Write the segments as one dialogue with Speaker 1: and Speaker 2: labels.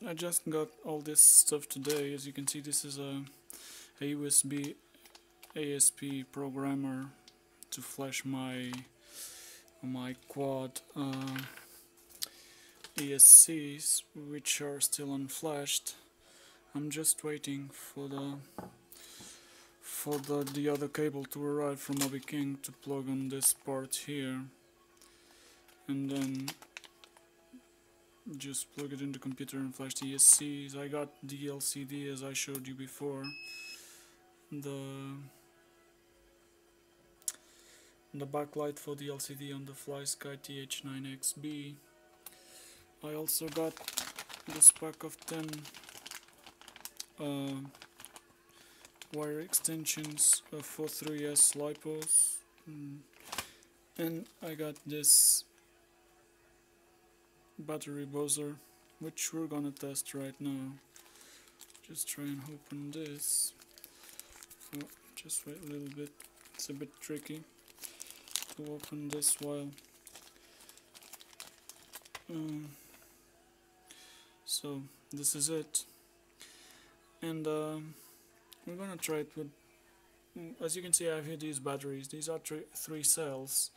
Speaker 1: I just got all this stuff today. As you can see, this is a USB ASP programmer to flash my quad ESCs, which are still unflashed. I'm just waiting for the other cable to arrive from Hobby King to plug on this part here, and then just plug it in the computer and flash the ESCs. I got the LCD as I showed you before, the backlight for the LCD on the flysky TH9XB. I also got this pack of 10 wire extensions for 3S lipos, and I got this battery buzzer, which we're gonna test right now. Just try and open this. Oh, just wait a little bit, it's a bit tricky to open this while so this is it, and we're gonna try it with, as you can see I have here these batteries. These are three cells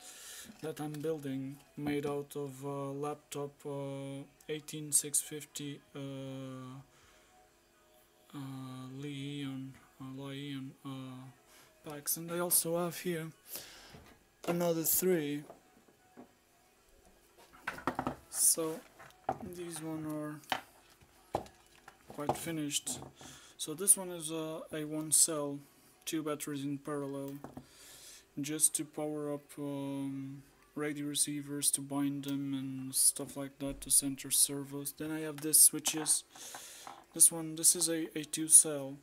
Speaker 1: that I'm building, made out of laptop 18650 Li-ion packs, and I also have here another three. So these one are quite finished. So this one is a one cell, two batteries in parallel, just to power up radio receivers, to bind them and stuff like that, to center servos. Then I have this switches. This is a two cell.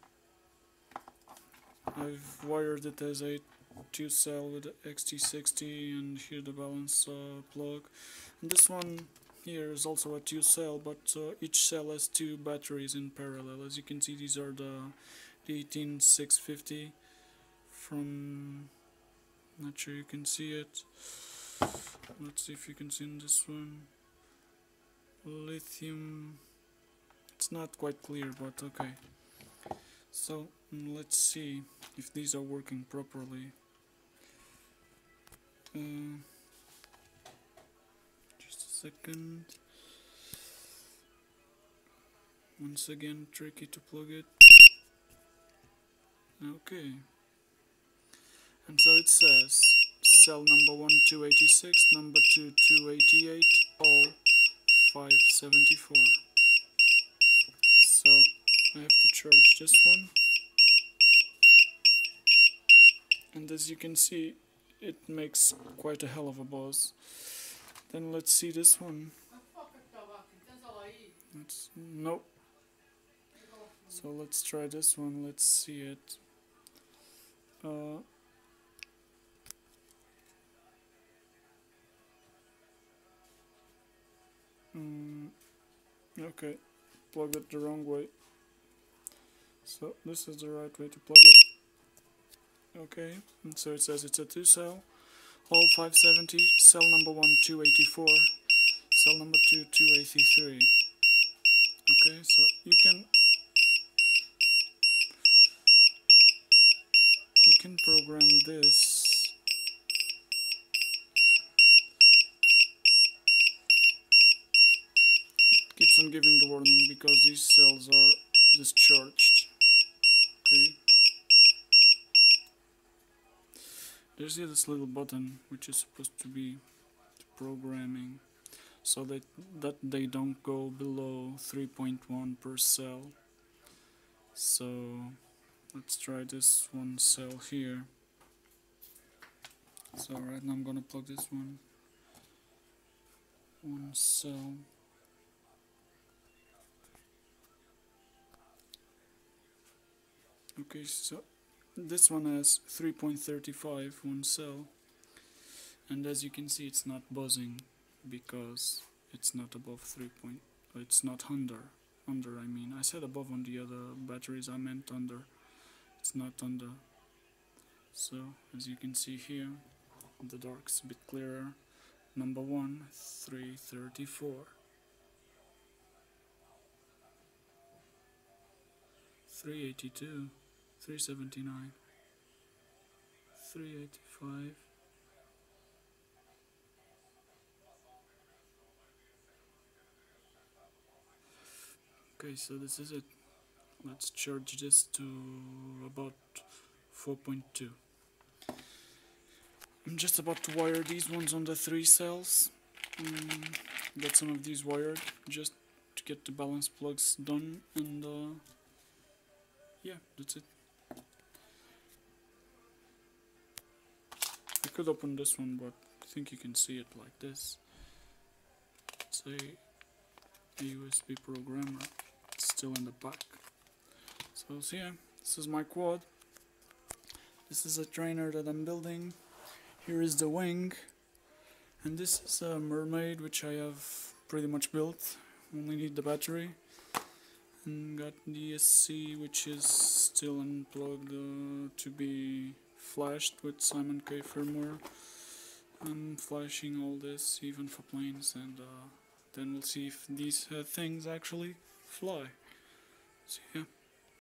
Speaker 1: I've wired it as a two cell with XT60, and here the balance plug. And this one here is also a two cell, but each cell has two batteries in parallel. As you can see, these are the 18650 from, not sure you can see it, let's see if you can see in this one, lithium. It's not quite clear, but okay. So let's see if these are working properly. Just a second. Once again, tricky to plug it. Okay. And so it says cell number 1 286, number 2 288, all 574. So I have to charge this one, and as you can see, it makes quite a hell of a buzz. Then let's see this one. Nope. So let's try this one. Let's see it. Okay, plug it the wrong way. So this is the right way to plug it. Okay, and so it says it's a two cell, all 570, cell number 1 284, cell number 2 283. Okay, so you can program this. It keeps on giving the warning because these cells are discharged. Okay. There's here this little button which is supposed to be programming, so that they don't go below 3.1 per cell. So let's try this one cell here. So right now I'm gonna plug this one cell. Okay, so this one has 3.35 one cell, and as you can see, it's not buzzing because it's not above 3. It's not under. I mean, I said above on the other batteries, I meant under. It's not under. So as you can see here, the dark's a bit clearer. Number 1 334. 382, 379, 385. Okay, so this is it. Let's charge this to about 4.2. I'm just about to wire these ones on the 3 cells. Get some of these wired just to get the balance plugs done, and yeah, that's it. I could open this one, but I think you can see it like this. It's a USB programmer. It's still in the back. So yeah, this is my quad. This is a trainer that I'm building. Here is the wing, and this is a mermaid which I have pretty much built. Only need the battery, and got the SC which is still unplugged to be flashed with Simon K firmware. I'm flashing all this even for planes, and then we'll see if these things actually fly. So yeah.